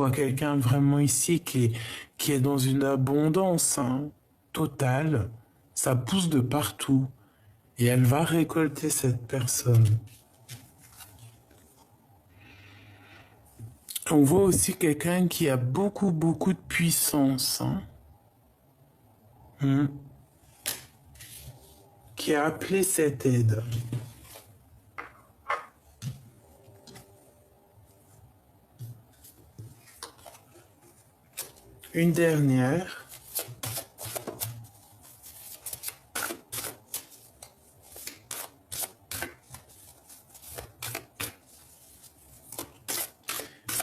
vois quelqu'un vraiment ici qui est dans une abondance hein, totale. Ça pousse de partout. Et elle va récolter cette personne. On voit aussi quelqu'un qui a beaucoup, beaucoup de puissance. Hein. Qui a appelé cette aide. Une dernière.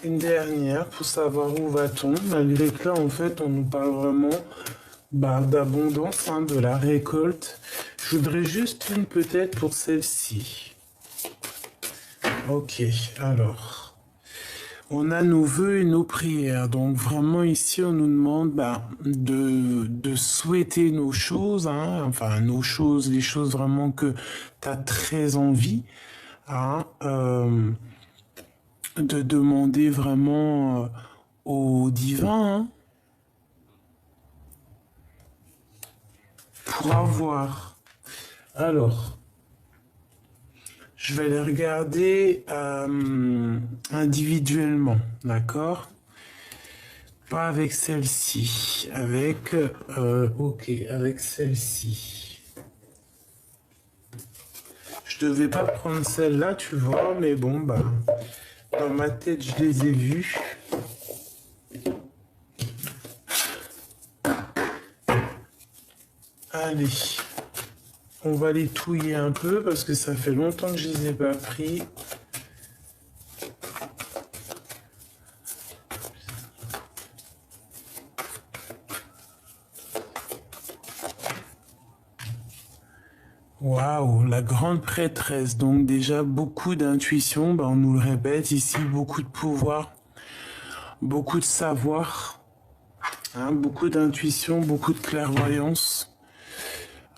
Une dernière pour savoir où va-t-on, malgré que là, en fait, on nous parle vraiment d'abondance, hein, de la récolte. Je voudrais juste une peut-être pour celle-ci. Ok, alors. On a nos vœux et nos prières. Donc vraiment ici, on nous demande de souhaiter nos choses, hein, enfin nos choses, les choses vraiment que tu as très envie. Hein, de demander vraiment au divin hein, pour avoir. Alors, je vais les regarder individuellement, d'accord? Pas avec celle-ci, avec, ok, avec celle-ci. Je devais pas prendre celle-là, tu vois, mais bon, dans ma tête, je les ai vues. Allez, on va les touiller un peu parce que ça fait longtemps que je les ai pas pris. Waouh, la grande prêtresse. Donc déjà beaucoup d'intuition, on nous le répète ici, beaucoup de pouvoir, beaucoup de savoir, hein, beaucoup d'intuition, beaucoup de clairvoyance.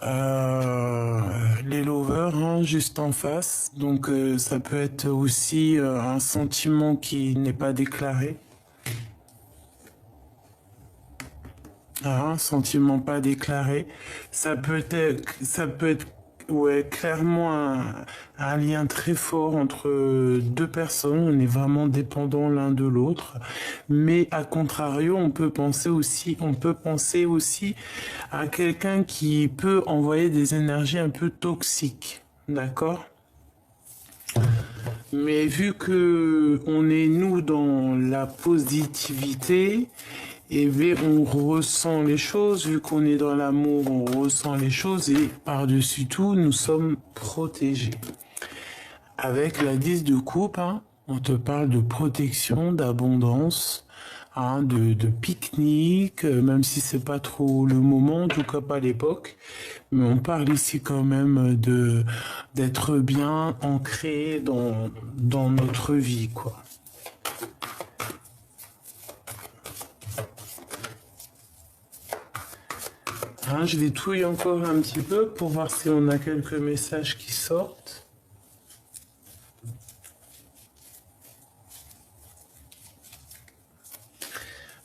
Les lovers, hein, juste en face. Donc ça peut être aussi un sentiment qui n'est pas déclaré. Un sentiment pas déclaré. Ça peut être ouais, clairement un lien très fort entre deux personnes. On est vraiment dépendants l'un de l'autre. Mais à contrario, on peut penser aussi à quelqu'un qui peut envoyer des énergies un peu toxiques. D'accord? Mais vu que on est nous dans la positivité, et bien, on ressent les choses, vu qu'on est dans l'amour, on ressent les choses et par-dessus tout, nous sommes protégés. Avec la 10 de coupe, hein, on te parle de protection, d'abondance, hein, de pique-nique, même si c'est pas trop le moment, en tout cas pas l'époque. Mais on parle ici quand même d'être bien ancré dans notre vie, quoi. Hein, je vais touiller encore un petit peu pour voir si on a quelques messages qui sortent.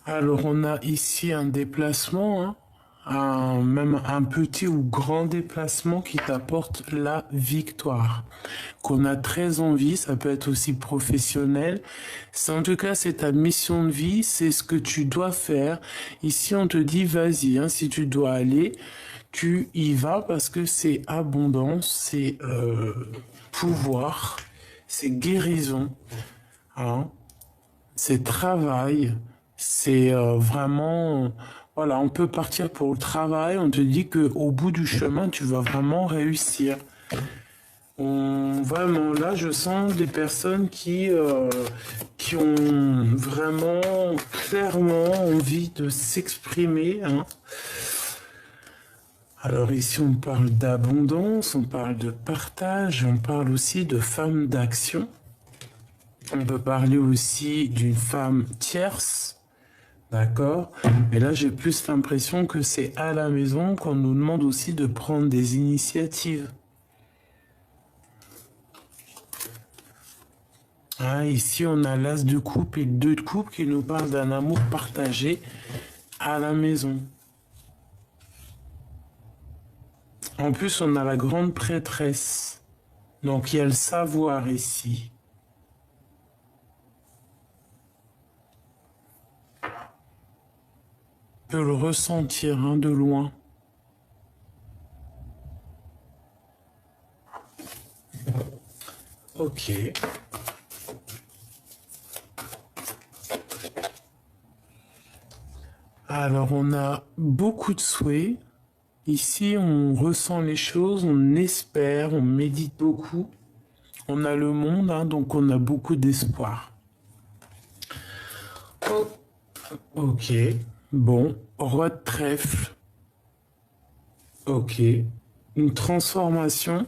Alors on a ici un déplacement, hein, même un petit ou grand déplacement qui t'apporte la victoire. Qu'on a très envie, ça peut être aussi professionnel. En tout cas, c'est ta mission de vie, c'est ce que tu dois faire. Ici, on te dit, vas-y, hein, si tu dois aller, tu y vas parce que c'est abondance, c'est pouvoir, c'est guérison, hein, c'est travail, c'est vraiment... Voilà, on peut partir pour le travail, on te dit qu'au bout du chemin, tu vas vraiment réussir. Vraiment, là, je sens des personnes qui ont vraiment clairement envie de s'exprimer. Hein. Alors ici, on parle d'abondance, on parle de partage, on parle aussi de femme d'action. On peut parler aussi d'une femme tierce, d'accord? Et là, j'ai plus l'impression que c'est à la maison qu'on nous demande aussi de prendre des initiatives. Hein, ici, on a l'as de coupe et le 2 de coupe qui nous parle d'un amour partagé à la maison. En plus, on a la grande prêtresse. Donc, il y a le savoir ici. On peut le ressentir hein, de loin. Ok. Alors, on a beaucoup de souhaits. Ici, on ressent les choses, on espère, on médite beaucoup. On a le monde, hein, donc on a beaucoup d'espoir. Oh. Ok. Bon. Roi de trèfle. Ok. Une transformation.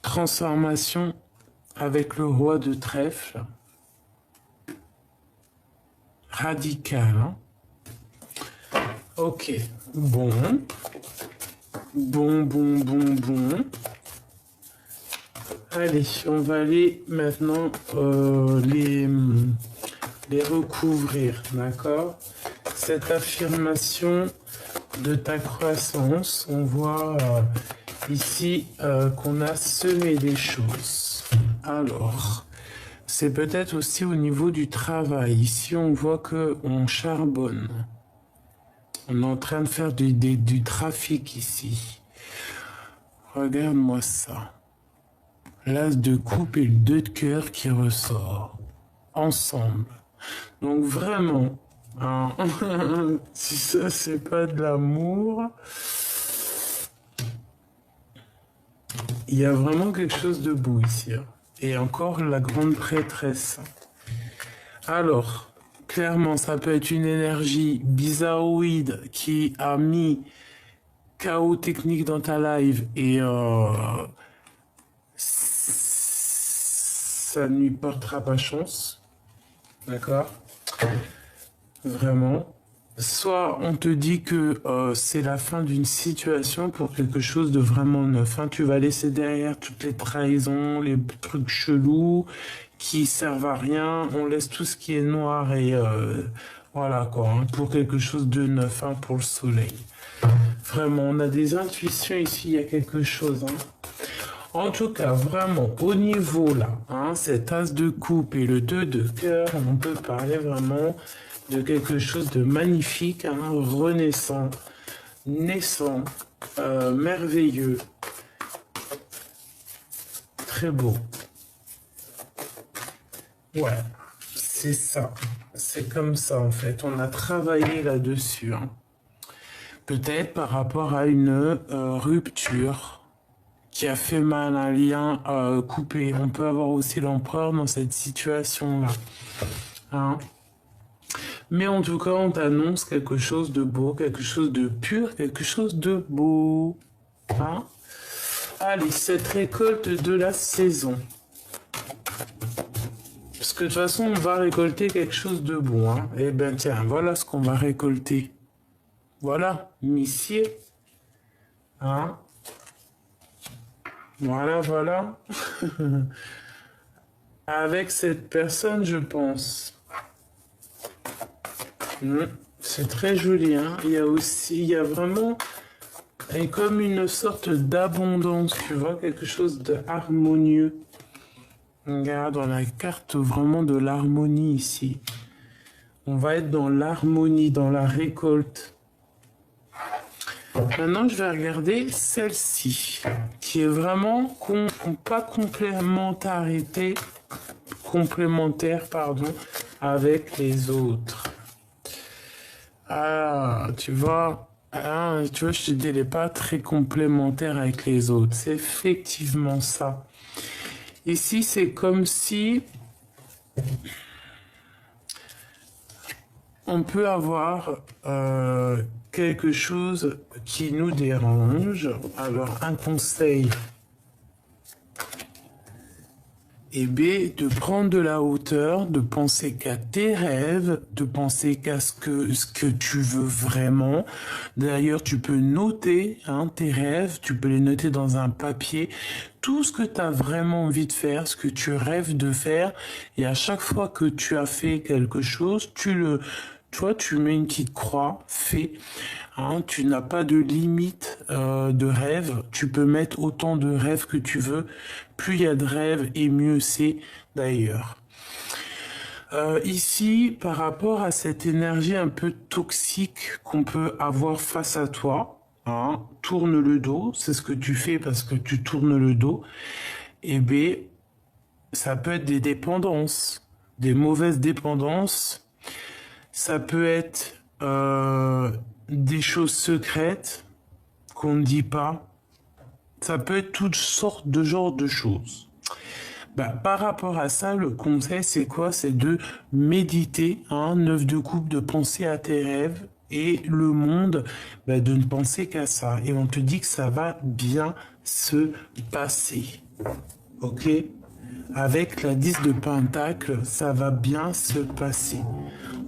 Transformation avec le roi de trèfle. Radical. Hein. Ok. Bon. Bon. Allez, on va aller maintenant les recouvrir, d'accord? Cette affirmation de ta croissance, on voit ici qu'on a semé des choses. Alors, c'est peut-être aussi au niveau du travail. Ici, on voit qu'on charbonne. On est en train de faire du trafic ici. Regarde-moi ça. L'as de coupe et le 2 de cœur qui ressort. Ensemble. Donc vraiment, hein, si ça c'est pas de l'amour, il y a vraiment quelque chose de beau ici. Hein. Et encore la grande prêtresse. Alors, clairement, ça peut être une énergie bizarroïde qui a mis chaos technique dans ta live et ça ne lui portera pas chance. D'accord? Vraiment. Soit on te dit que c'est la fin d'une situation pour quelque chose de vraiment neuf. Hein. Tu vas laisser derrière toutes les trahisons, les trucs chelous qui servent à rien. On laisse tout ce qui est noir et voilà quoi, hein, pour quelque chose de neuf, hein, pour le soleil. Vraiment, on a des intuitions ici, il y a quelque chose. Hein. En tout cas, vraiment, au niveau là, hein, cet as de coupe et le 2 de cœur, on peut parler vraiment de quelque chose de magnifique, hein, renaissant, naissant, merveilleux, très beau. Ouais, c'est ça, c'est comme ça en fait, on a travaillé là-dessus. Hein. Peut-être par rapport à une rupture qui a fait mal, un lien coupé. On peut avoir aussi l'empereur dans cette situation-là. Hein. Mais en tout cas, on t'annonce quelque chose de beau, quelque chose de pur, quelque chose de beau. Hein. Allez, cette récolte de la saison. Parce que de toute façon, on va récolter quelque chose de bon. Hein. Eh bien, tiens, voilà ce qu'on va récolter. Voilà, missier. Hein. Voilà. Avec cette personne, je pense. C'est très joli, hein. Il y a vraiment comme une sorte d'abondance, tu vois, quelque chose de harmonieux. Regarde, on a la carte vraiment de l'harmonie ici. On va être dans l'harmonie, dans la récolte. Maintenant, je vais regarder celle-ci, qui est vraiment pas complémentaire, avec les autres. Ah, tu vois, je te dis, elle n'est pas très complémentaire avec les autres. C'est effectivement ça. Ici, c'est comme si on peut avoir quelque chose qui nous dérange. Alors, un conseil. Et B, de prendre de la hauteur, de penser qu'à tes rêves, de penser qu'à ce que tu veux vraiment. D'ailleurs, tu peux noter tes rêves, tu peux les noter dans un papier, tout ce que tu as vraiment envie de faire, ce que tu rêves de faire. Et à chaque fois que tu as fait quelque chose, tu mets une petite croix, fait. Tu n'as pas de limite de rêve. Tu peux mettre autant de rêves que tu veux. Plus il y a de rêves et mieux c'est d'ailleurs. Ici, par rapport à cette énergie un peu toxique qu'on peut avoir face à toi, tourne le dos. C'est ce que tu fais parce que tu tournes le dos. Et B, ça peut être des dépendances, des mauvaises dépendances. Ça peut être des choses secrètes qu'on ne dit pas. Ça peut être toutes sortes de genres de choses. Par rapport à ça, le conseil, c'est quoi? C'est de méditer, 9 de coupe, de penser à tes rêves et le monde, de ne penser qu'à ça. Et on te dit que ça va bien se passer. Ok? Avec la 10 de Pentacle, ça va bien se passer.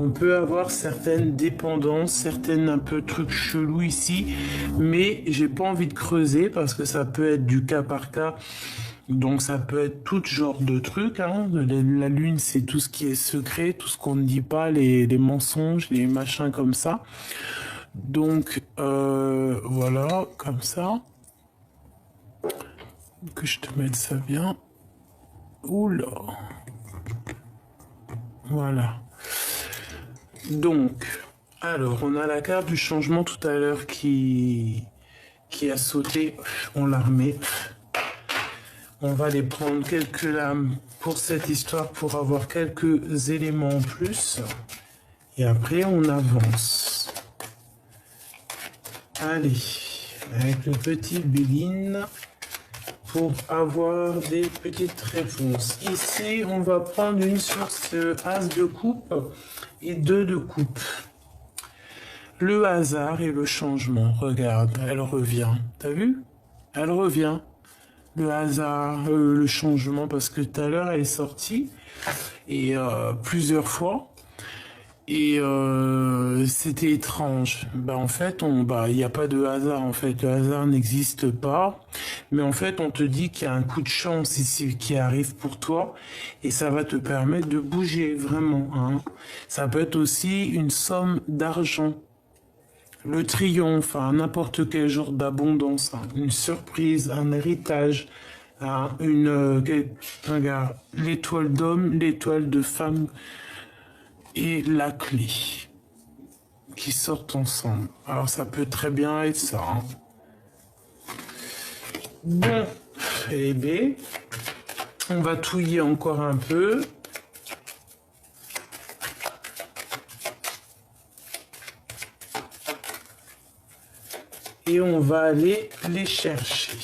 On peut avoir certaines dépendances, certaines un peu trucs chelous ici, mais j'ai pas envie de creuser parce que ça peut être du cas par cas. Donc ça peut être tout genre de trucs. La lune, c'est tout ce qui est secret, tout ce qu'on ne dit pas, les mensonges, les machins comme ça. Donc voilà, comme ça. Que je te mette ça bien. Oula. Voilà. Donc, alors, on a la carte du changement tout à l'heure qui a sauté. On la remet. On va les prendre quelques lames pour cette histoire pour avoir quelques éléments en plus. Et après, on avance. Allez, avec le petit Béline pour avoir des petites réponses. Ici, on va prendre une sur ce as de coupe et 2 de coupe. Le hasard et le changement. Regarde, elle revient. T'as vu? Elle revient. Le hasard, le changement, parce que tout à l'heure, elle est sortie et plusieurs fois. Et c'était étrange. En fait, il n'y a pas de hasard. En fait, le hasard n'existe pas. Mais en fait, on te dit qu'il y a un coup de chance ici qui arrive pour toi, et ça va te permettre de bouger vraiment. Ça peut être aussi une somme d'argent, le triomphe, n'importe quel genre d'abondance, une surprise, un héritage, regarde, l'étoile d'homme, l'étoile de femme. Et la clé qui sortent ensemble. Alors ça peut très bien être ça. Bon, et B, on va touiller encore un peu. Et on va aller les chercher.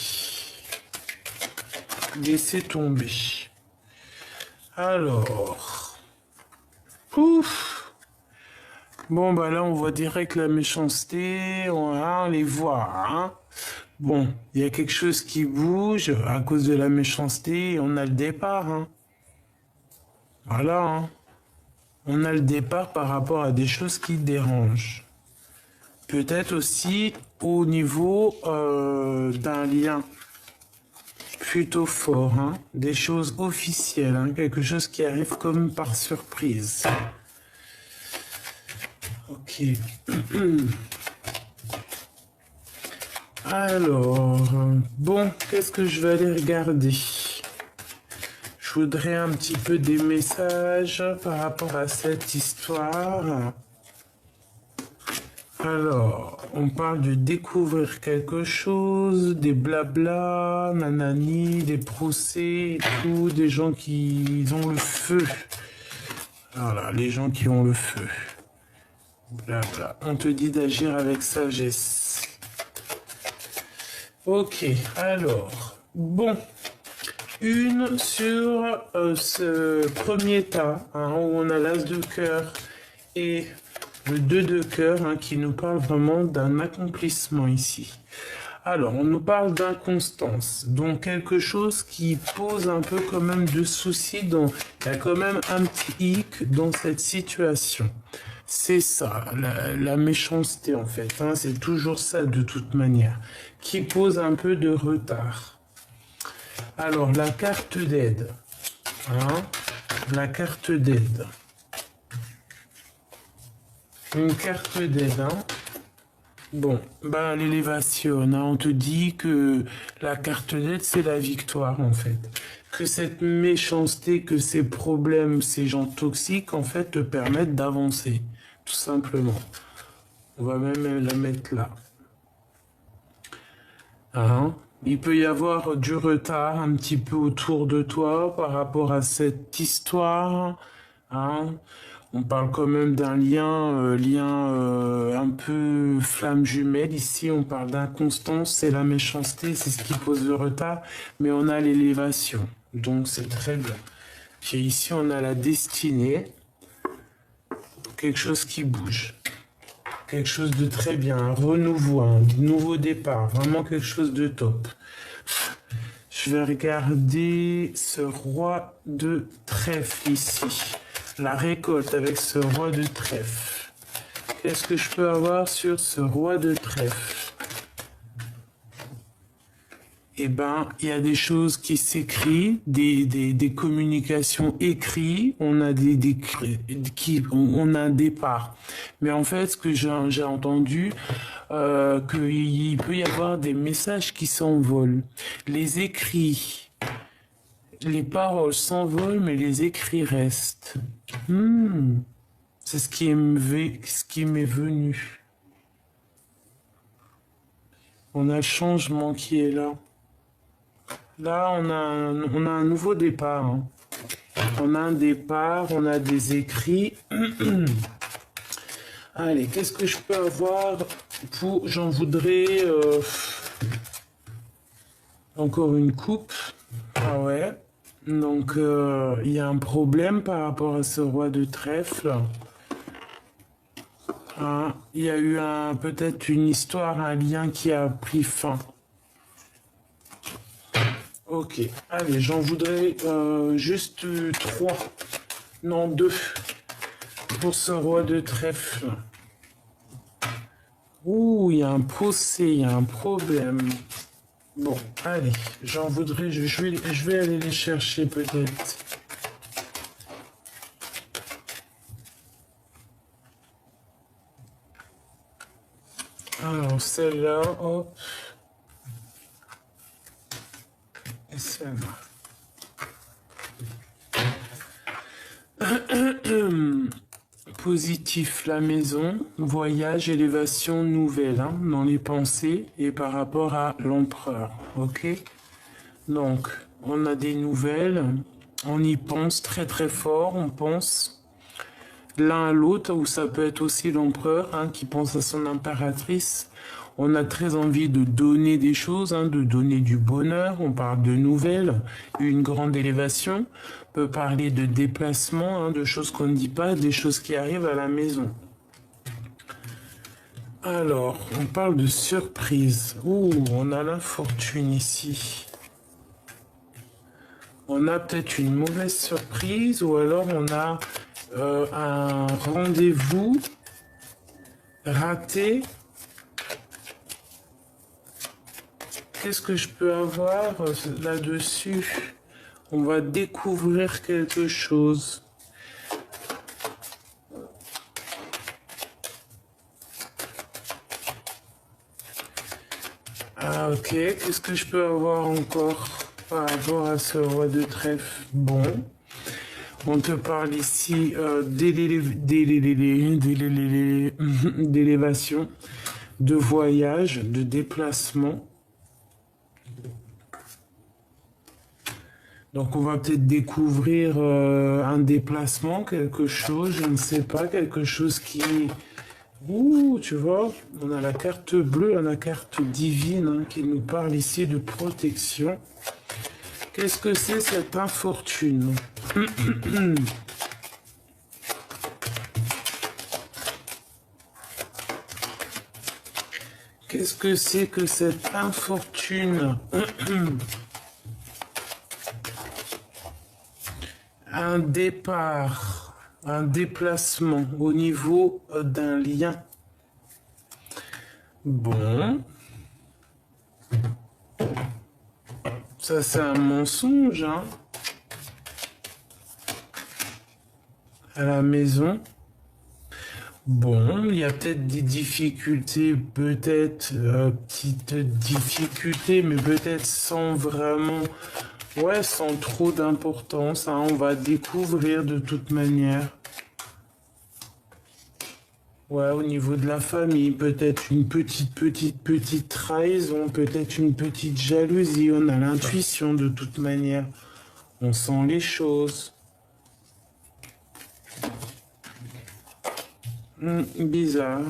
Laisser tomber. Alors... Ouf. Bon, là, on voit direct la méchanceté, on les voit. Bon, il y a quelque chose qui bouge à cause de la méchanceté, et on a le départ. Voilà. On a le départ par rapport à des choses qui dérangent. Peut-être aussi au niveau d'un lien plutôt fort, des choses officielles, quelque chose qui arrive comme par surprise. Ok. Alors, bon, qu'est-ce que je vais aller regarder? Je voudrais un petit peu des messages par rapport à cette histoire. Alors, on parle de découvrir quelque chose, des blabla, nanani, des procès et tout, des gens qui ont le feu. Voilà, les gens qui ont le feu. Blabla. On te dit d'agir avec sagesse. Ok, alors, bon. Une sur ce premier tas, où on a l'as de cœur et le 2 de cœur, qui nous parle vraiment d'un accomplissement ici. Alors, on nous parle d'inconstance, donc quelque chose qui pose un peu quand même de soucis, il y a quand même un petit hic dans cette situation. C'est ça, la méchanceté en fait, hein, c'est toujours ça de toute manière, qui pose un peu de retard. Alors, la carte d'aide, hein, la carte d'aide. Une carte d'aide, hein. Bon, bah l'élévation, hein, on te dit que la carte d'aide, c'est la victoire, en fait. Que cette méchanceté, que ces problèmes, ces gens toxiques, en fait, te permettent d'avancer, tout simplement. On va même la mettre là. Hein? Il peut y avoir du retard un petit peu autour de toi par rapport à cette histoire, hein? On parle quand même d'un lien un peu flamme jumelle. Ici, on parle d'inconstance, c'est la méchanceté, c'est ce qui pose le retard, mais on a l'élévation, donc c'est très bien. Et ici, on a la destinée, quelque chose qui bouge, quelque chose de très bien, un renouveau, un nouveau départ, vraiment quelque chose de top. Je vais regarder ce roi de trèfle ici. La récolte avec ce roi de trèfle. Qu'est-ce que je peux avoir sur ce roi de trèfle? Eh ben, il y a des choses qui s'écrivent, des communications écrites, on a on a un départ. Mais en fait, ce que j'ai entendu, qu'il peut y avoir des messages qui s'envolent. Les écrits, les paroles s'envolent, mais les écrits restent. C'est ce qui m'est venu. On a le changement qui est là. Là, on a un nouveau départ. Hein. On a un départ, on a des écrits. Allez, qu'est-ce que je peux avoir pour... J'en voudrais... encore une coupe. Ah ouais. Donc, il y a un problème par rapport à ce roi de trèfle. Ah, il y a eu peut-être une histoire, un lien qui a pris fin. Ok, allez, j'en voudrais juste 3. Non, 2. Pour ce roi de trèfle. Ouh, il y a un procès, il y a un problème. Bon, allez, j'en voudrais, je vais aller les chercher peut-être. Alors, celle-là, hop. Et celle-là. Positif, la maison, voyage, élévation, nouvelle, hein, dans les pensées et par rapport à l'empereur, ok? Donc, on a des nouvelles, on y pense très très fort, on pense l'un à l'autre, ou ça peut être aussi l'empereur, hein, qui pense à son impératrice. On a très envie de donner des choses, hein, de donner du bonheur. On parle de nouvelles, une grande élévation. On peut parler de déplacement, hein, de choses qu'on ne dit pas, des choses qui arrivent à la maison. Alors, on parle de surprise. Ouh, on a l'infortune ici. On a peut-être une mauvaise surprise ou alors on a un rendez-vous raté. Qu'est-ce que je peux avoir là-dessus? On va découvrir quelque chose. Ah ok, qu'est-ce que je peux avoir encore par rapport à ce roi de trèfle? Bon, on te parle ici d'élévation, de voyage, de déplacement. Donc on va peut-être découvrir un déplacement, quelque chose, je ne sais pas, quelque chose qui... Ouh, tu vois, on a la carte bleue, la carte divine, hein, qui nous parle ici de protection. Qu'est-ce que c'est cette infortune? Qu'est-ce que c'est que cette infortune? Un départ, un déplacement au niveau d'un lien. Bon. Ça, c'est un mensonge, hein. À la maison. Bon, il y a peut-être des difficultés, peut-être petites difficultés, mais peut-être sans vraiment, ouais, sans trop d'importance, hein. On va découvrir de toute manière. Ouais, au niveau de la famille, peut-être une petite trahison, peut-être une petite jalousie. On a l'intuition de toute manière. On sent les choses. Bizarre.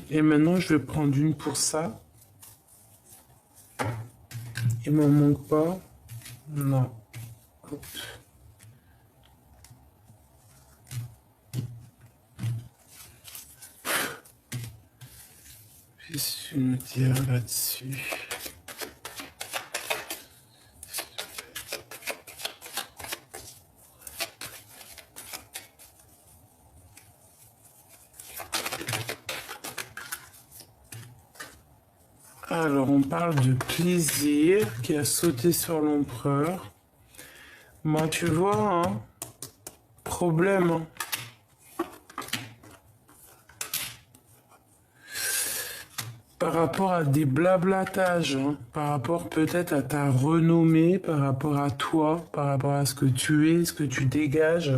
Et maintenant, je vais prendre une pour ça. Il m'en manque pas. Non. Hop. Qu'est-ce que tu nous dire là-dessus? Alors, on parle de plaisir qui a sauté sur l'empereur. Moi, tu vois, hein, problème. Hein. Par rapport à des blablatages, hein, par rapport peut-être à ta renommée, par rapport à toi, par rapport à ce que tu es, ce que tu dégages.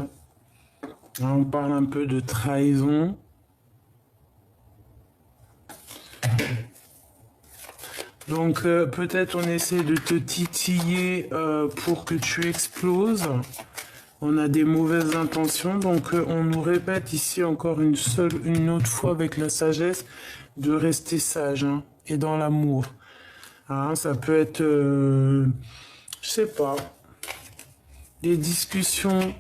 Hein, on parle un peu de trahison. Donc peut-être on essaie de te titiller pour que tu exploses. On a des mauvaises intentions, donc on nous répète ici encore une autre fois avec la sagesse de rester sage, hein, et dans l'amour. Hein, ça peut être, je sais pas, des discussions.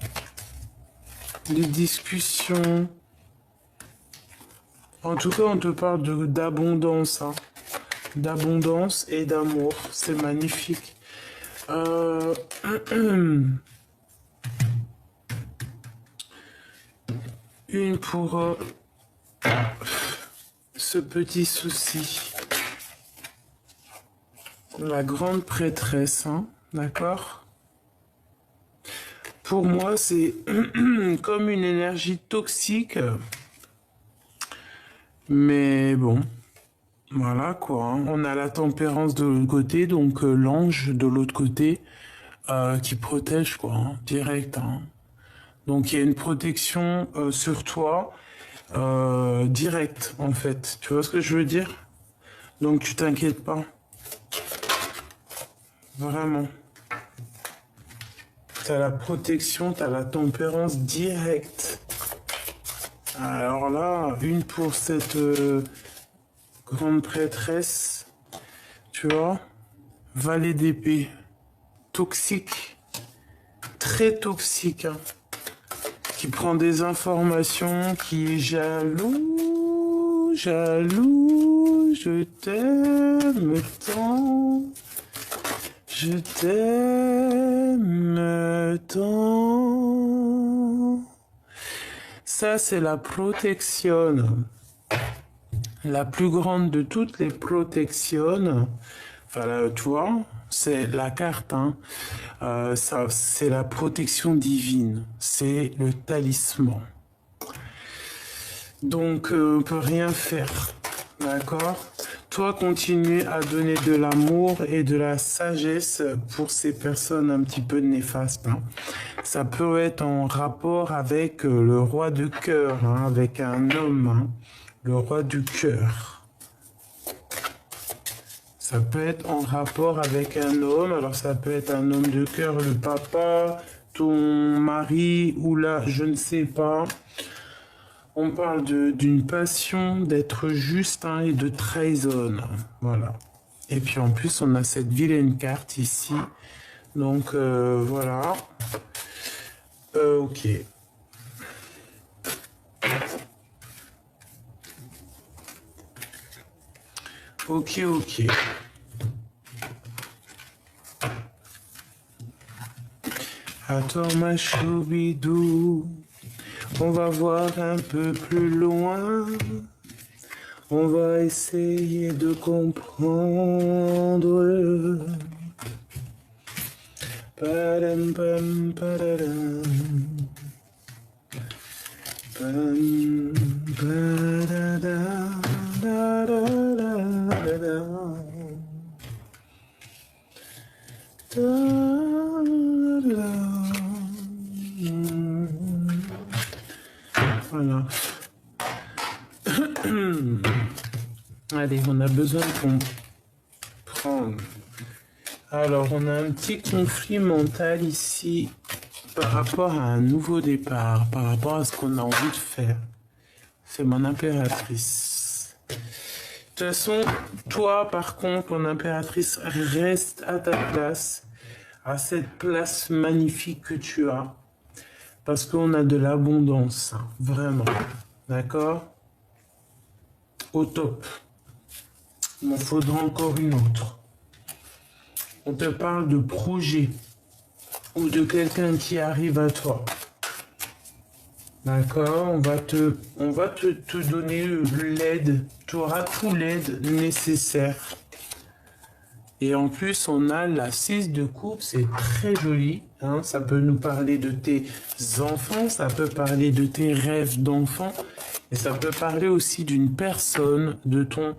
En tout cas, on te parle d'abondance, hein. D'abondance et d'amour. C'est magnifique. Une pour ce petit souci. La grande prêtresse, hein, d'accord? Pour moi, c'est comme une énergie toxique. Mais bon. Voilà quoi, hein. On a la tempérance de l'autre côté, donc l'ange de l'autre côté qui protège quoi, hein, direct. Hein. Donc il y a une protection sur toi directe en fait. Tu vois ce que je veux dire? Donc tu t'inquiètes pas. Vraiment. T'as la protection, t'as la tempérance directe. Alors là, une pour cette grande prêtresse, tu vois, valet d'épée, toxique, très toxique, hein, qui prend des informations, qui est jaloux, je t'aime tant, je t'aime tant. Ça, c'est la protection. La plus grande de toutes les protections, enfin là, tu vois, c'est la carte, hein. Ça, c'est la protection divine, c'est le talisman. Donc, on peut rien faire, d'accord? Toi, continue à donner de l'amour et de la sagesse pour ces personnes un petit peu néfastes, hein. Ça peut être en rapport avec le roi de cœur, hein, avec un homme, hein. Le roi du cœur. Ça peut être en rapport avec un homme. Alors ça peut être un homme de cœur, le papa, ton mari, ou là, je ne sais pas. On parle d'une passion, d'être juste, hein, et de trahison. Voilà. Et puis en plus, on a cette vilaine carte ici. Donc voilà. Ok. Ok, ok. Attends ma choubidou, on va voir un peu plus loin. On va essayer de comprendre. Padam, pam, padadam. Pam, padadam, dadadadadam. Voilà. Allez, on a besoin de comprendre. Alors, on a un petit conflit mental ici par rapport à un nouveau départ, par rapport à ce qu'on a envie de faire. C'est mon impératrice. De toute façon, toi, par contre, mon impératrice, reste à ta place, à cette place magnifique que tu as, parce qu'on a de l'abondance, hein, vraiment. D'accord? Au top. Il m'en faudra encore une autre. On te parle de projet ou de quelqu'un qui arrive à toi. D'accord? On va te donner l'aide. Tu auras tout l'aide nécessaire. Et en plus, on a la 6 de coupe, c'est très joli. Hein? Ça peut nous parler de tes enfants, ça peut parler de tes rêves d'enfants, et ça peut parler aussi d'une personne de ton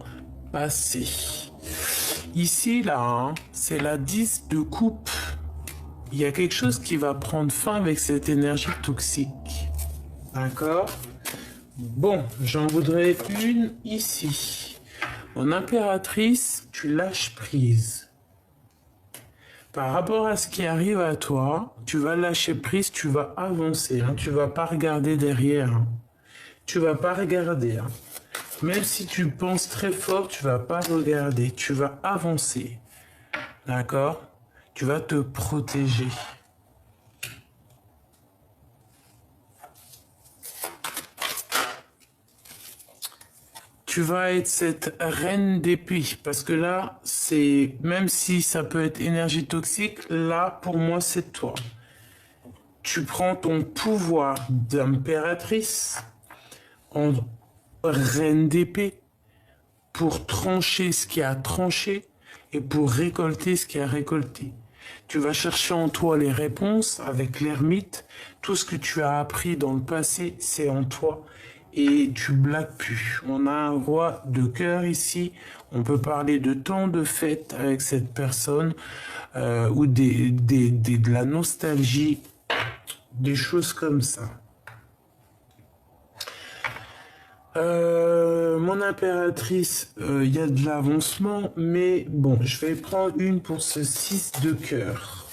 passé. Ici, là, hein, c'est la 10 de coupe. Il y a quelque chose qui va prendre fin avec cette énergie toxique. D'accord? Bon, j'en voudrais une ici. Mon impératrice, tu lâches prise. Par rapport à ce qui arrive à toi, tu vas lâcher prise, tu vas avancer. Hein, tu vas pas regarder derrière. Hein. Tu vas pas regarder. Hein. Même si tu penses très fort, tu vas pas regarder. Tu vas avancer. D'accord? Tu vas te protéger. Tu vas être cette reine d'épée. Parce que là, c'est, même si ça peut être énergie toxique, là, pour moi, c'est toi. Tu prends ton pouvoir d'impératrice en reine d'épée pour trancher ce qui a tranché et pour récolter ce qui a récolté. Tu vas chercher en toi les réponses avec l'ermite. Tout ce que tu as appris dans le passé, c'est en toi. Et tu blagues plus. On a un roi de cœur ici. On peut parler de temps de fête avec cette personne ou de la nostalgie, des choses comme ça. Mon impératrice, il y a de l'avancement, mais bon, je vais prendre une pour ce 6 de cœur.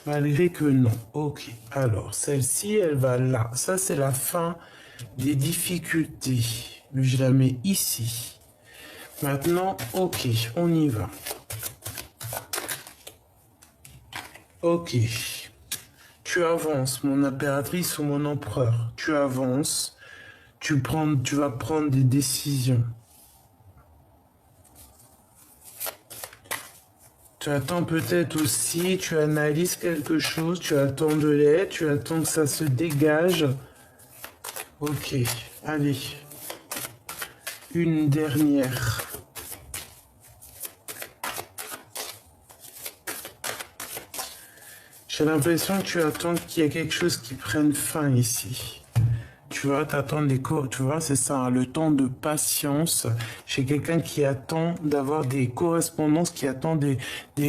Malgré que non. Ok, alors, celle-ci, elle va là. Ça, c'est la fin des difficultés. Je la mets ici. Maintenant, ok, on y va. Ok. Tu avances, mon impératrice ou mon empereur. Tu avances. Tu vas prendre des décisions. Tu attends peut-être aussi, tu analyses quelque chose, tu attends de l'aide, tu attends que ça se dégage. Ok, allez. Une dernière. J'ai l'impression que tu attends qu'il y ait quelque chose qui prenne fin ici. Tu vois, t'attends les cours, tu vois, c'est ça, hein, le temps de patience chez quelqu'un qui attend d'avoir des correspondances, qui attend des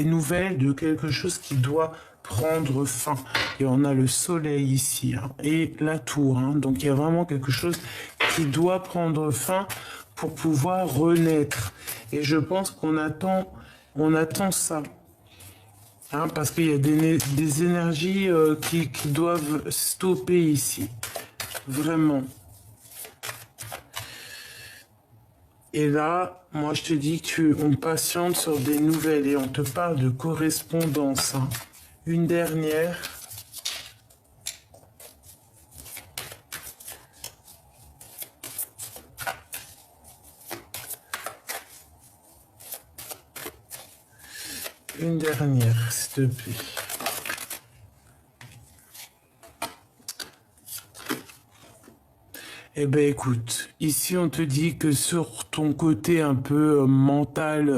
nouvelles de quelque chose qui doit prendre fin. Et on a le soleil ici, hein, et la tour, hein, donc il y a vraiment quelque chose qui doit prendre fin pour pouvoir renaître. Et je pense qu'on attend ça. Hein, parce qu'il y a des énergies qui doivent stopper ici. Vraiment. Et là, moi je te dis qu'on patiente sur des nouvelles et on te parle de correspondance. Hein. Une dernière. une dernière, s'il te plaît. Eh ben écoute, ici on te dit que sur ton côté un peu mental,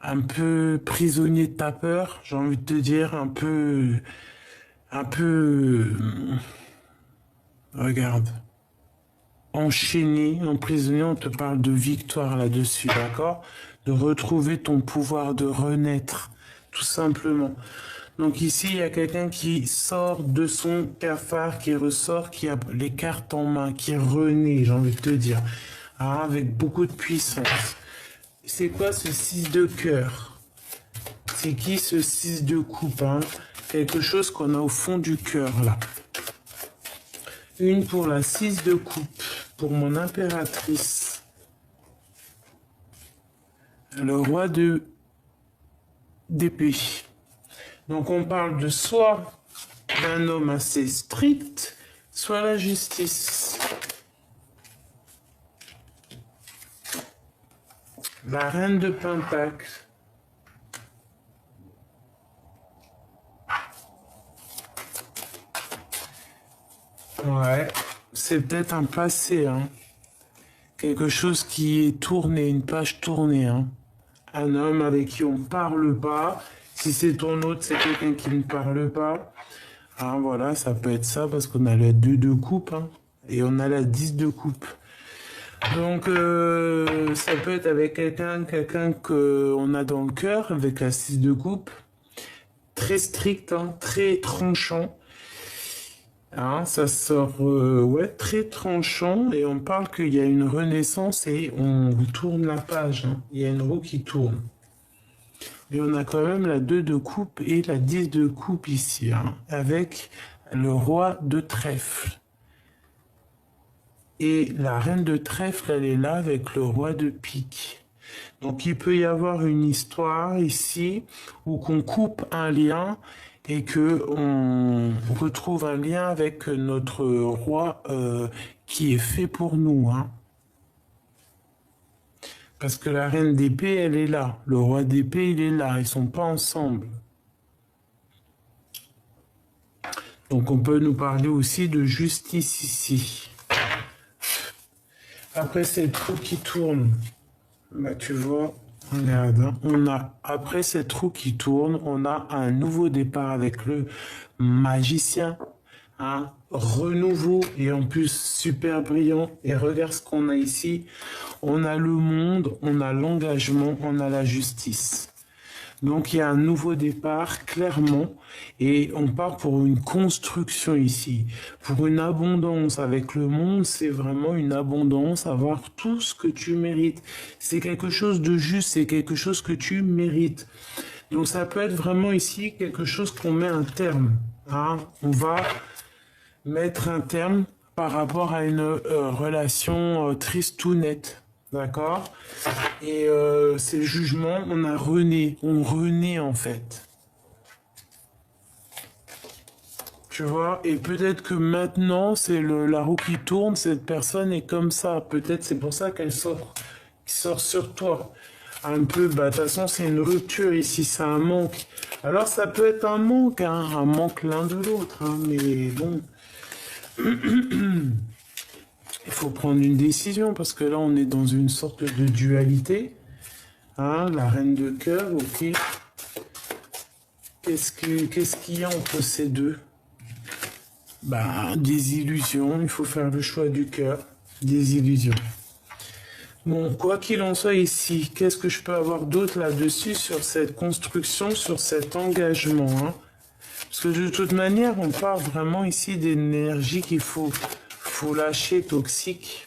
un peu prisonnier de ta peur, j'ai envie de te dire, un peu, regarde, enchaîné, emprisonné, on te parle de victoire là-dessus, d'accord? De retrouver ton pouvoir, de renaître, tout simplement. Donc ici, il y a quelqu'un qui sort de son cafard, qui ressort, qui a les cartes en main, qui renaît, j'ai envie de te dire, hein, avec beaucoup de puissance. C'est quoi ce 6 de cœur? C'est qui ce 6 de coupe, hein? Quelque chose qu'on a au fond du cœur, là. Une pour la 6 de coupe, pour mon impératrice. Le roi d'épée. Donc on parle de soit d'un homme assez strict, soit la justice. La reine de Pentacle. Ouais, c'est peut-être un passé, hein. Quelque chose qui est tourné, une page tournée, hein. Un homme avec qui on parle pas. Si c'est ton autre, c'est quelqu'un qui ne parle pas. Ah, voilà, ça peut être ça parce qu'on a le 2 de coupe, hein, et on a la 10 de coupe. Donc, ça peut être avec quelqu'un qu'on a dans le cœur, avec la 6 de coupe. Très strict, hein, très tranchant. Hein, ça sort, ouais, très tranchant, et on parle qu'il y a une renaissance et on tourne la page, hein. Il y a une roue qui tourne. Et on a quand même la 2 de coupe et la 10 de coupe ici, hein, avec le roi de trèfle. Et la reine de trèfle, elle est là avec le roi de pique. Donc il peut y avoir une histoire ici où qu'on coupe un lien et que on retrouve un lien avec notre roi qui est fait pour nous, hein. Parce que la reine d'épée, elle est là. Le roi d'épée, il est là. Ils sont pas ensemble. Donc on peut nous parler aussi de justice ici. Après cette roue qui tourne, bah tu vois, regarde, hein, on a, après cette roue qui tourne, on a un nouveau départ avec le magicien, un renouveau, et en plus super brillant. Et regarde ce qu'on a ici, on a le monde, on a l'engagement, on a la justice. Donc il y a un nouveau départ, clairement, et on part pour une construction ici, pour une abondance. Avec le monde, c'est vraiment une abondance, avoir tout ce que tu mérites. C'est quelque chose de juste, c'est quelque chose que tu mérites. Donc ça peut être vraiment ici quelque chose qu'on met un terme, hein. On va mettre un terme par rapport à une relation triste ou nette. D'accord? Et c'est le jugement, on renaît en fait. Tu vois? Et peut-être que maintenant, c'est la roue qui tourne, cette personne est comme ça. Peut-être c'est pour ça qu'elle sort sur toi. Un peu, bah de toute façon, c'est une rupture ici, c'est un manque. Alors ça peut être un manque, hein, un manque l'un de l'autre, hein, mais bon. Il faut prendre une décision parce que là, on est dans une sorte de dualité. Hein, la reine de cœur, ok. Qu'est-ce qu'il y a entre ces deux? Bah, des illusions. Il faut faire le choix du cœur. Des illusions. Bon, quoi qu'il en soit ici, qu'est-ce que je peux avoir d'autre là-dessus sur cette construction, sur cet engagement, hein? Parce que de toute manière, on parle vraiment ici d'énergie qu'il faut lâcher, toxique.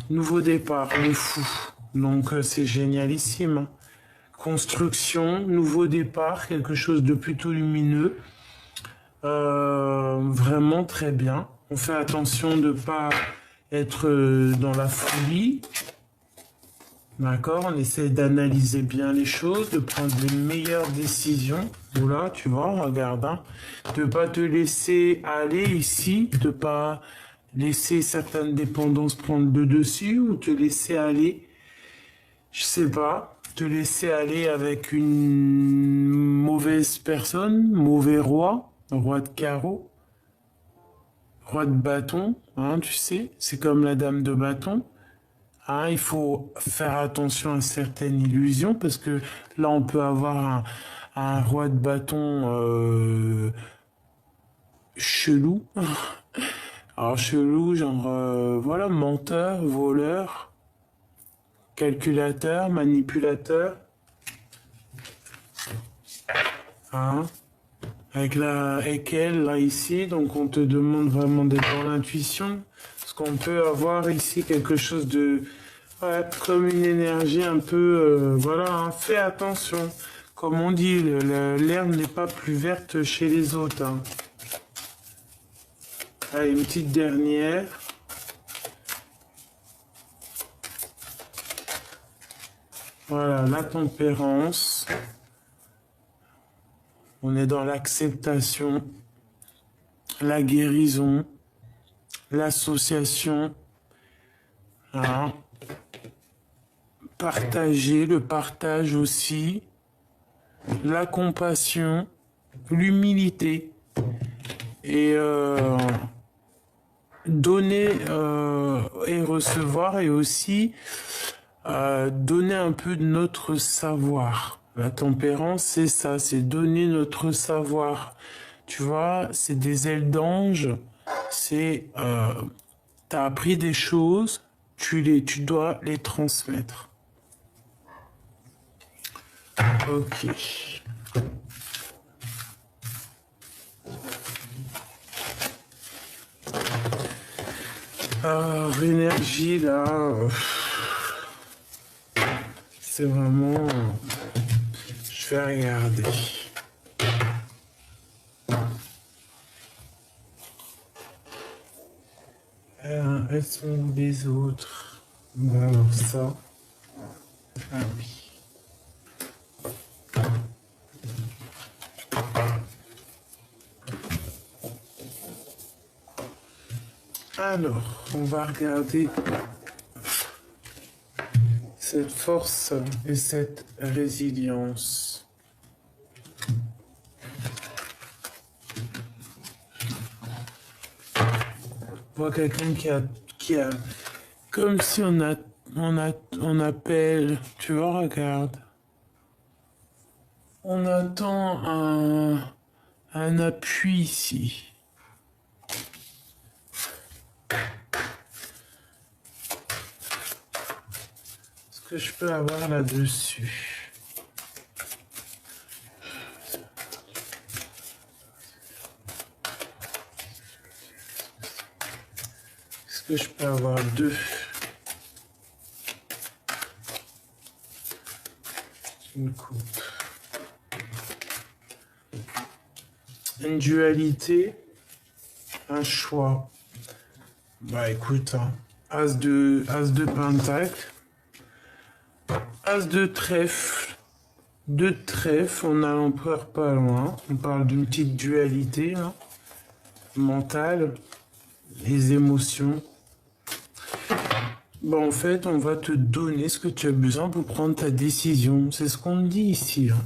Nouveau départ, on est fou. Donc c'est génialissime, hein. Construction, nouveau départ, quelque chose de plutôt lumineux. Vraiment très bien. On fait attention de ne pas être dans la folie. D'accord, on essaie d'analyser bien les choses, de prendre les meilleures décisions. Voilà, tu vois, regarde, hein, de pas te laisser aller ici, de pas laisser certaines dépendances prendre le dessus ou te laisser aller, je sais pas, te laisser aller avec une mauvaise personne, mauvais roi, roi de carreau, roi de bâton, hein, tu sais, c'est comme la dame de bâton. Hein, il faut faire attention à certaines illusions parce que là, on peut avoir un roi de bâton chelou. Alors chelou, genre, voilà, menteur, voleur, calculateur, manipulateur. Hein, avec elle, là, ici, donc on te demande vraiment d'être dans l'intuition. Parce qu'on peut avoir ici quelque chose de... Ouais, comme une énergie un peu... voilà, hein, fais attention. Comme on dit, l'herbe n'est pas plus verte chez les autres. Hein. Allez, une petite dernière. Voilà, la tempérance. On est dans l'acceptation, la guérison, l'association. Hein. Partager, le partage aussi. La compassion, l'humilité. Et donner et recevoir et aussi donner un peu de notre savoir. La tempérance, c'est ça, c'est donner notre savoir. Tu vois, c'est des ailes d'ange, c'est t'as appris des choses, tu dois les transmettre. Ok. L'énergie là, c'est vraiment... Je vais regarder. Elles sont les autres. Alors ça. Ah oui. Alors, on va regarder cette force et cette résilience. On voit quelqu'un qui a, comme si on appelle, tu vois, regarde. On attend un appui ici. Ce que je peux avoir là-dessus. Est-ce que je peux avoir deux? Une coupe. Une dualité, un choix. Bah écoute, hein, As de pentacle, As de trèfle, deux trèfles, on a l'empereur pas loin. On parle d'une petite dualité hein, mentale, les émotions. Bon, en fait, on va te donner ce que tu as besoin pour prendre ta décision. C'est ce qu'on dit ici. Hein.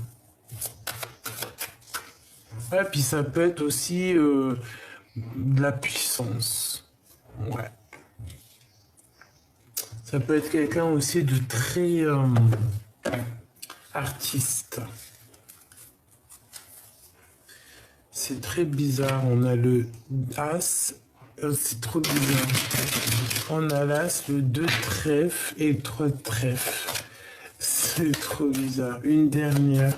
Ouais, puis ça peut être aussi de la puissance. Ouais. Ça peut être quelqu'un aussi de très artiste. C'est très bizarre. On a le As. C'est trop bizarre. On a l'As, le 2 trèfle et le 3 trèfle. C'est trop bizarre. Une dernière.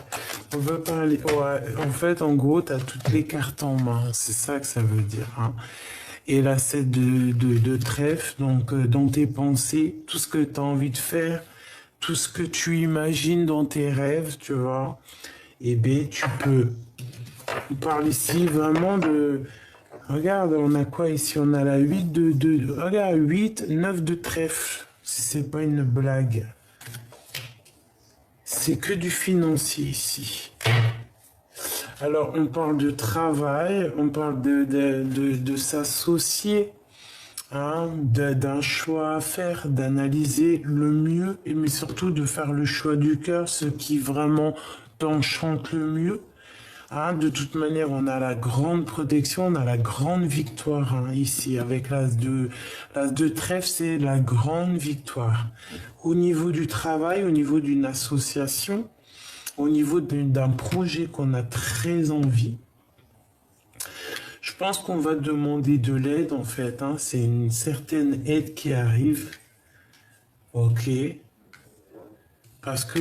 On veut parler... Ouais, en fait, en gros, tu as toutes les cartes en main. C'est ça que ça veut dire. Hein. Et là, c'est de trèfle. Donc, dans tes pensées, tout ce que tu as envie de faire, tout ce que tu imagines dans tes rêves, tu vois, eh bien, tu peux. On parle ici vraiment de... Regarde, on a quoi ici? On a la 8 regarde, 8, 9 de trèfle. Si c'est pas une blague. C'est que du financier ici. Alors, on parle de travail, on parle de s'associer hein, d'un choix à faire, d'analyser le mieux, mais surtout de faire le choix du cœur, ce qui vraiment t'enchante le mieux. Hein, de toute manière, on a la grande protection, on a la grande victoire hein, ici avec l'as de trèfle, c'est la grande victoire. Au niveau du travail, au niveau d'une association, au niveau d'un projet qu'on a très envie, je pense qu'on va demander de l'aide en fait. Hein, c'est une certaine aide qui arrive. Ok. Parce que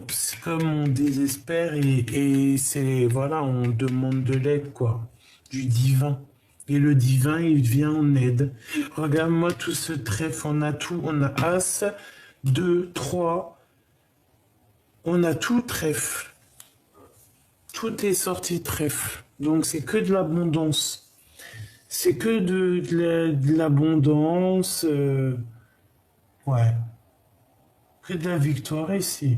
c'est comme on désespère et c'est, voilà, on demande de l'aide, quoi, du divin. Et le divin, il vient en aide. Regarde-moi tout ce trèfle, on a tout, on a As, 2, 3, on a tout trèfle. Tout est sorti trèfle. Donc c'est que de l'abondance. C'est que de l'abondance. Ouais. Que de la victoire ici.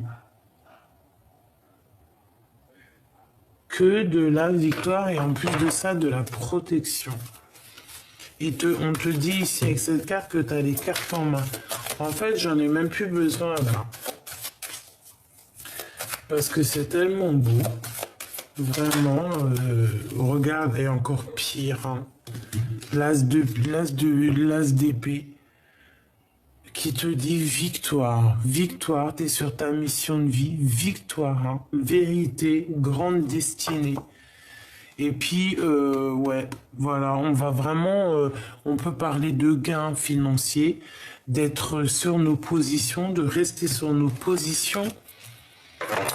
Que de la victoire et en plus de ça, de la protection. Et on te dit ici avec cette carte que tu as les cartes en main. En fait, j'en ai même plus besoin là. Parce que c'est tellement beau. Vraiment, regarde, et encore pire. Hein. L'as d'épée qui te dit victoire. Victoire, tu es sur ta mission de vie. Victoire, hein. Vérité, grande destinée. Et puis, ouais, voilà, on va vraiment, on peut parler de gains financiers, d'être sur nos positions, de rester sur nos positions,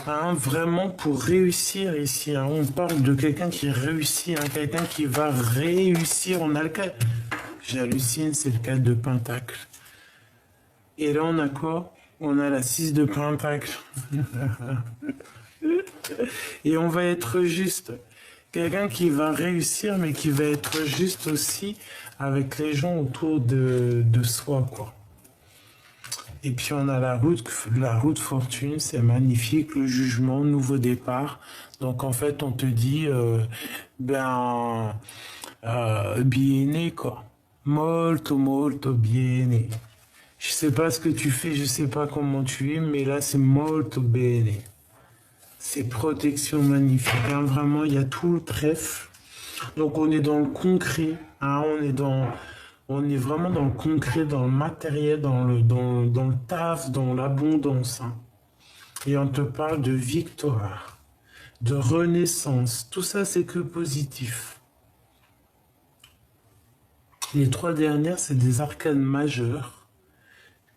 hein, vraiment pour réussir ici. Hein. On parle de quelqu'un qui réussit, hein, quelqu'un qui va réussir. On a le cas, j'hallucine, c'est le cas de Pentacle. Et là, on a quoi? On a la 6 de Pentacle. Et on va être juste. Quelqu'un qui va réussir, mais qui va être juste aussi avec les gens autour de soi, quoi. Et puis on a la route fortune, c'est magnifique, le jugement, nouveau départ. Donc en fait, on te dit, bene, quoi. Molto, molto bene. Je sais pas ce que tu fais, je sais pas comment tu es, mais là c'est molto bene. C'est protection magnifique, hein, vraiment, il y a tout le trèfle. Donc on est dans le concret, hein, on est vraiment dans le concret, dans le matériel, dans le taf, dans l'abondance. Hein. Et on te parle de victoire, de renaissance. Tout ça, c'est que positif. Les 3 dernières, c'est des arcanes majeures,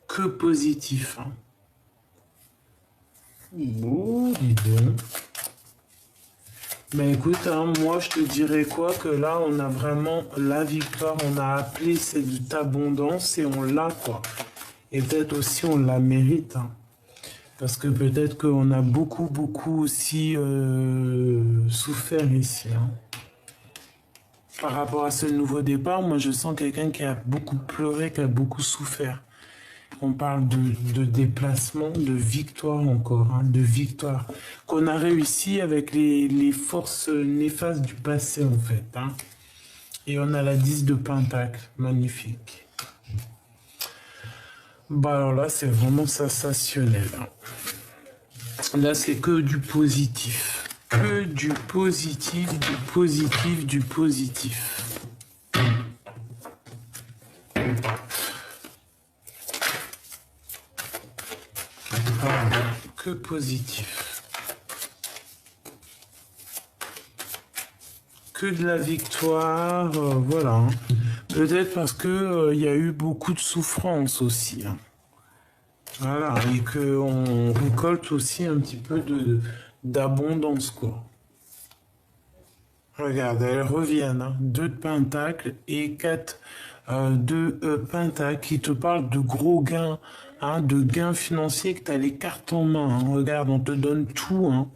que positif. Hein. Bon, dis donc. Ben écoute, hein, moi je te dirais quoi que là on a vraiment la victoire, on a appelé cette abondance et on l'a quoi. Et peut-être aussi on la mérite. Hein. Parce que peut-être qu'on a beaucoup aussi souffert ici. Hein. Par rapport à ce nouveau départ, moi je sens quelqu'un qui a beaucoup pleuré, qui a beaucoup souffert. On parle de déplacement, de victoire encore, hein, de victoire. Qu'on a réussi avec les forces néfastes du passé, en fait. Hein. Et on a la 10 de Pentacle, magnifique. Bah alors là, c'est vraiment sensationnel. Hein. Là, c'est que du positif. Que du positif, du positif, du positif. Que positif. Que de la victoire, voilà. Hein. Peut-être parce que y a eu beaucoup de souffrance aussi. Hein. Voilà, et qu'on récolte aussi un petit peu d'abondance, quoi. Regarde, elles reviennent. Hein. 2 de Pentacle et 4 de Pentacle qui te parlent de gros gains. Hein, de gains financiers, que tu as les cartes en main. Hein. Regarde, on te donne tout. Hein.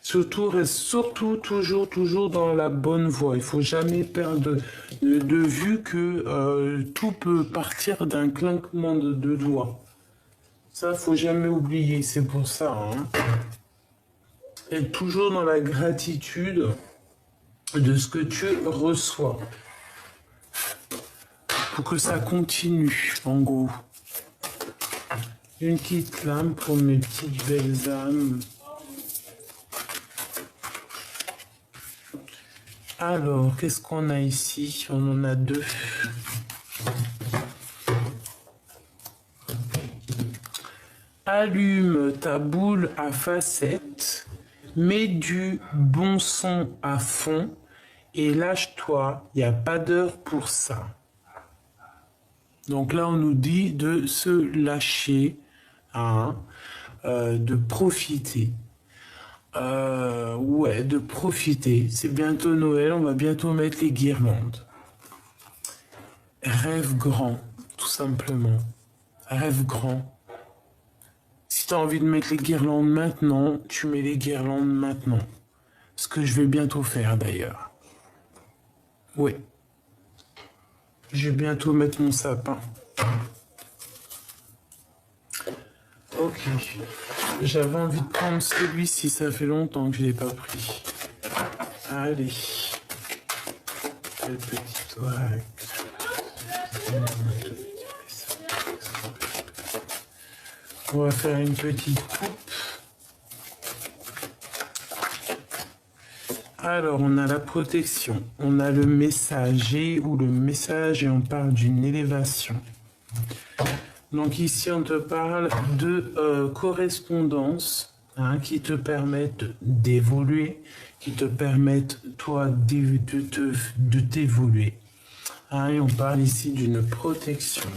Surtout, reste surtout toujours dans la bonne voie. Il faut jamais perdre de vue que tout peut partir d'un clinquement de doigts. Ça, faut jamais oublier. C'est pour ça. Hein. Être toujours dans la gratitude de ce que tu reçois. pour que ça continue, en gros. Une petite lame pour mes petites belles âmes. Alors, qu'est-ce qu'on a ici? On en a deux. Allume ta boule à facettes, mets du bon son à fond et lâche-toi, il n'y a pas d'heure pour ça. Donc là, on nous dit de se lâcher, hein, de profiter. Ouais, de profiter. C'est bientôt Noël, on va bientôt mettre les guirlandes. Rêve grand, tout simplement. Rêve grand. Si tu as envie de mettre les guirlandes maintenant, tu mets les guirlandes maintenant. Ce que je vais bientôt faire d'ailleurs. Oui. Je vais bientôt mettre mon sapin. Ok. J'avais envie de prendre celui-ci, ça fait longtemps que je ne l'ai pas pris. Allez. Quelle petite oreille. On va faire une petite coupe. Alors, on a la protection, on a le messager ou le message et on parle d'une élévation. Donc ici, on te parle de correspondance, hein, qui te permettent d'évoluer, qui te permettent, toi, de t'évoluer. Hein, et on parle ici d'une protection.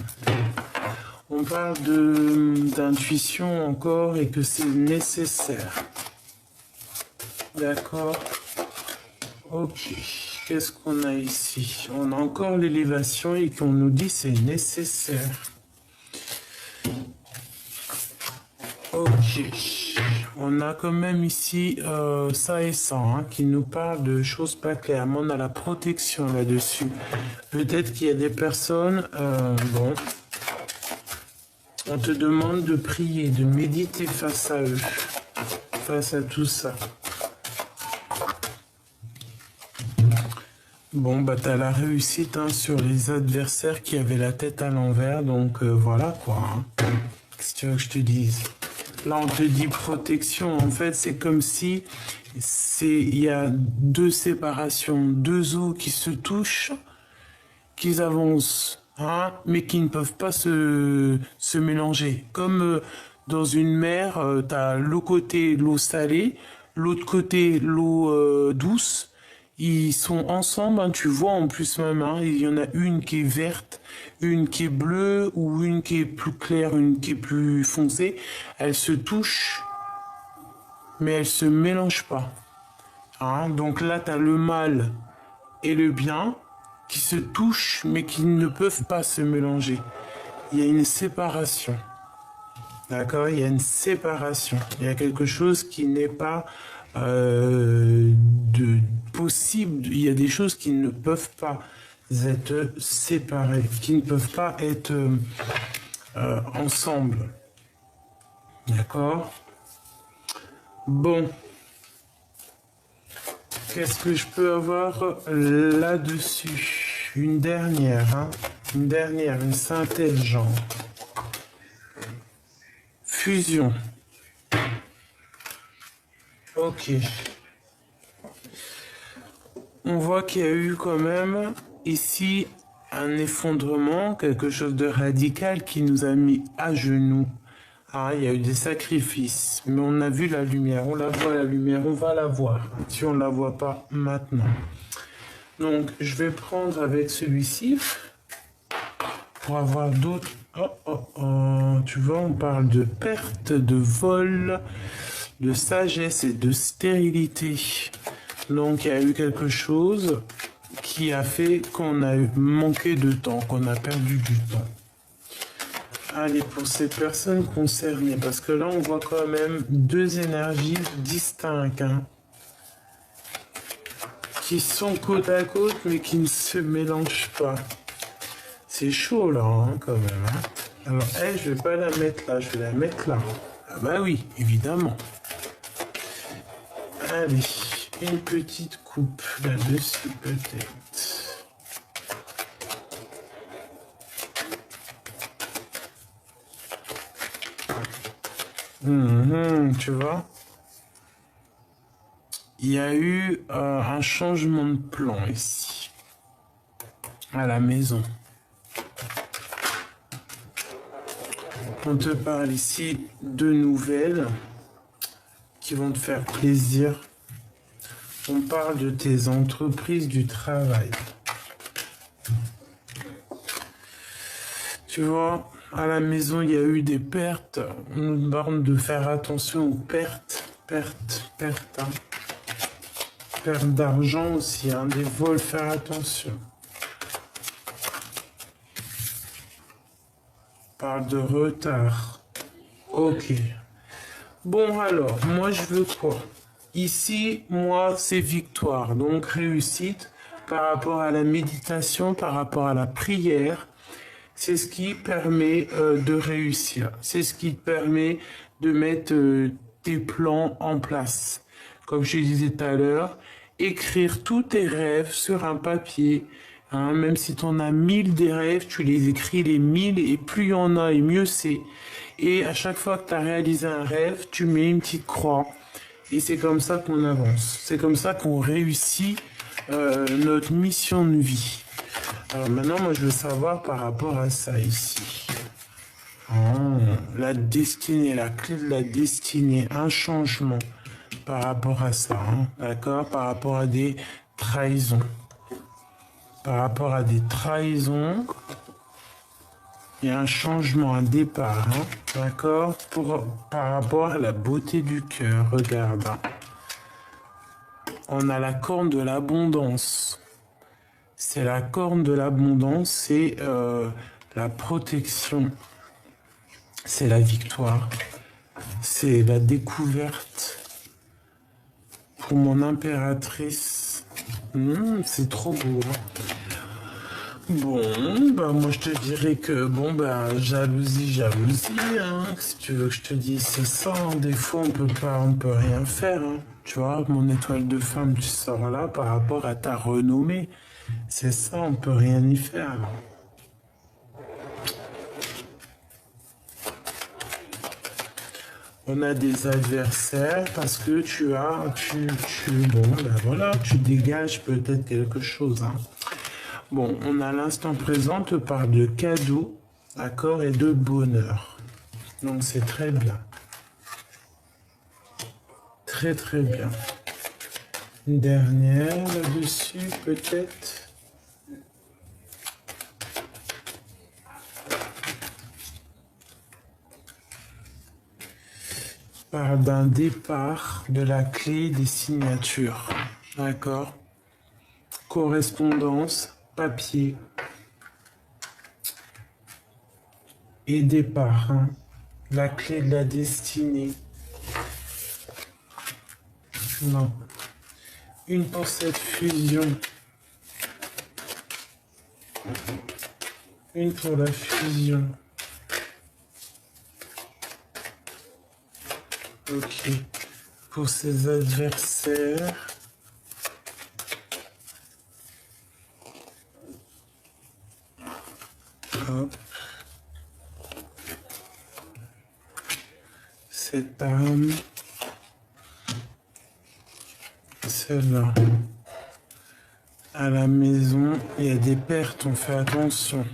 On parle d'intuition encore et que c'est nécessaire. D'accord? Ok. Qu'est-ce qu'on a ici? On a encore l'élévation et qu'on nous dit c'est nécessaire. Ok. On a quand même ici ça et ça, hein, qui nous parle de choses pas claires. Mais on a la protection là-dessus. Peut-être qu'il y a des personnes... bon... On te demande de prier, de méditer face à eux, face à tout ça. Bon, bah t'as la réussite, hein, sur les adversaires qui avaient la tête à l'envers, donc voilà quoi. Hein. Qu'est-ce que tu veux que je te dise? Là, on te dit protection. En fait, c'est comme si il y a deux séparations, deux eaux qui se touchent, qui avancent. Hein, mais qui ne peuvent pas se mélanger. Comme dans une mer, tu as l'eau côté l'eau salée, l'autre côté l'eau douce. Ils sont ensemble, hein, tu vois en plus même, hein, il y en a une qui est verte, une qui est bleue, ou une qui est plus claire, une qui est plus foncée. Elles se touchent, mais elles se mélangent pas. Hein, donc là, tu as le mal et le bien qui se touchent mais qui ne peuvent pas se mélanger. Il y a une séparation. D'accord? Il y a une séparation. Il y a quelque chose qui n'est pas possible. Il y a des choses qui ne peuvent pas être séparées, qui ne peuvent pas être ensemble. D'accord? Bon. Qu'est-ce que je peux avoir là-dessus? Une dernière, hein? Une dernière, une synthèse genre. Fusion. Ok. On voit qu'il y a eu quand même ici un effondrement, quelque chose de radical qui nous a mis à genoux. Ah, il y a eu des sacrifices, mais on a vu la lumière, on la voit la lumière, on va la voir, si on ne la voit pas maintenant. Donc, je vais prendre avec celui-ci, pour avoir d'autres... tu vois, on parle de perte, de vol, de sagesse et de stérilité. Donc, il y a eu quelque chose qui a fait qu'on a manqué de temps, qu'on a perdu du temps. Allez, pour ces personnes concernées, parce que là, on voit quand même deux énergies distinctes, hein, qui sont côte à côte, mais qui ne se mélangent pas. C'est chaud, là, hein, quand même. Hein. Alors, elle, je vais pas la mettre là, je vais la mettre là. Ah bah oui, évidemment. Allez, une petite coupe là-dessus, peut-être. Tu vois, il y a eu un changement de plan ici, à la maison. On te parle ici de nouvelles qui vont te faire plaisir. On parle de tes entreprises du travail. Tu vois, à la maison, il y a eu des pertes. On nous demande de faire attention aux pertes. Pertes. Hein. Perte d'argent aussi, hein. Des vols, faire attention. On parle de retard. Ok. Bon, alors, moi, je veux quoi? Ici, moi, c'est victoire. Donc, réussite par rapport à la méditation, par rapport à la prière. C'est ce qui permet de réussir. C'est ce qui te permet de mettre tes plans en place. Comme je disais tout à l'heure, écrire tous tes rêves sur un papier. Hein, même si tu en as 1000 des rêves, tu les écris les 1000 et plus il y en a et mieux c'est. Et à chaque fois que tu as réalisé un rêve, tu mets une petite croix. Et c'est comme ça qu'on avance. C'est comme ça qu'on réussit notre mission de vie. Alors maintenant, moi, je veux savoir par rapport à ça ici. Oh, la destinée, la clé de la destinée, un changement par rapport à ça, hein, d'accord? Par rapport à des trahisons. Par rapport à des trahisons, il y a un changement, un départ, hein, d'accord? Par rapport à la beauté du cœur, regarde. Hein. On a la corne de l'abondance. C'est la corne de l'abondance, c'est la protection, c'est la victoire, c'est la découverte. Pour mon impératrice, c'est trop beau. Hein. Bon, bah moi je te dirais que, bon, bah jalousie, hein. Si tu veux que je te dise, c'est ça. Hein. Des fois, on peut rien faire. Hein. Tu vois, mon étoile de femme, tu sors là par rapport à ta renommée. C'est ça, on peut rien y faire. On a des adversaires parce que bon, ben voilà, tu dégages peut-être quelque chose. Hein. Bon, on a l'instant présent, te parle de cadeaux, d'accord, et de bonheur. Donc c'est très bien. Très très bien. Une dernière là-dessus, peut-être. Parle d'un départ de la clé des signatures. D'accord? Correspondance, papier et départ. Hein. La clé de la destinée. Non. Une pour cette fusion. Une pour la fusion. Ok. Pour ses adversaires. Hop. Cette arme. Celle-là. À la maison, il y a des pertes, on fait attention.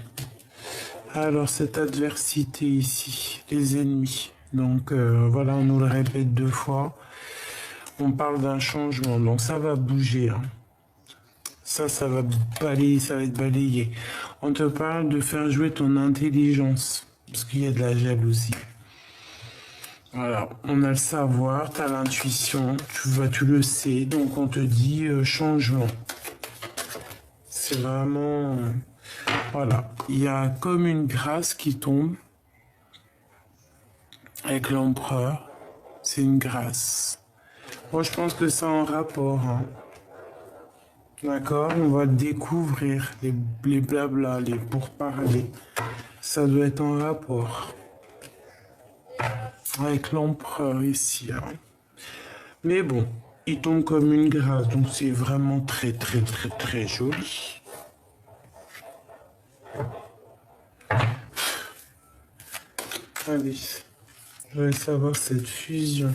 Alors, cette adversité ici, les ennemis. Donc, voilà, on nous le répète 2 fois. On parle d'un changement, donc ça va bouger. Hein. Ça va balayer, ça va être balayé. On te parle de faire jouer ton intelligence, parce qu'il y a de la jalousie. Voilà, on a le savoir, tu as l'intuition, tu le sais, donc on te dit changement. C'est vraiment... voilà, il y a comme une grâce qui tombe avec l'empereur. C'est une grâce. Moi, je pense que c'est en rapport. Hein. D'accord? On va découvrir les blabla, les pourparlers. Ça doit être en rapport avec l'empereur ici. Hein. Mais bon, il tombe comme une grâce, donc c'est vraiment très, très, très, très joli. Allez, Je voudrais savoir cette fusion.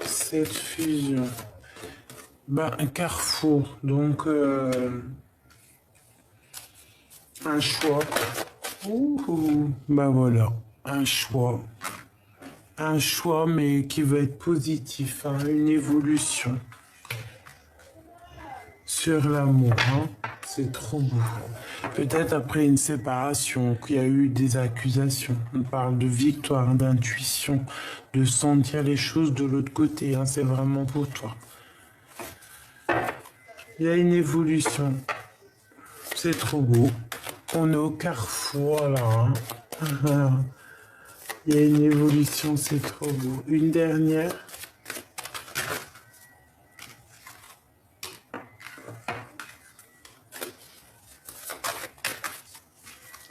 Cette fusion. Ben, un carrefour. Donc, un choix. Ouh, ben voilà. Un choix. Un choix, mais qui va être positif. Hein, une évolution. Sur l'amour. Hein. C'est trop beau. Peut-être après une séparation, qu'il y a eu des accusations. On parle de victoire, d'intuition, de sentir les choses de l'autre côté. Hein, c'est vraiment pour toi. Il y a une évolution. C'est trop beau. On est au carrefour là. Hein. Il y a une évolution, c'est trop beau. Une dernière.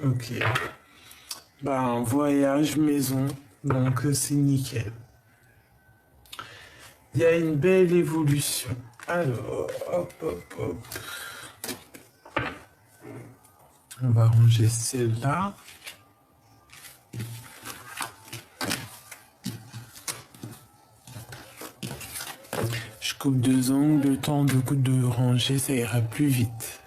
Ok. Ben, voyage, maison, donc c'est nickel. Il y a une belle évolution. Alors, hop, hop, hop. On va ranger celle-là. Je coupe deux angles, le temps de ranger, ça ira plus vite.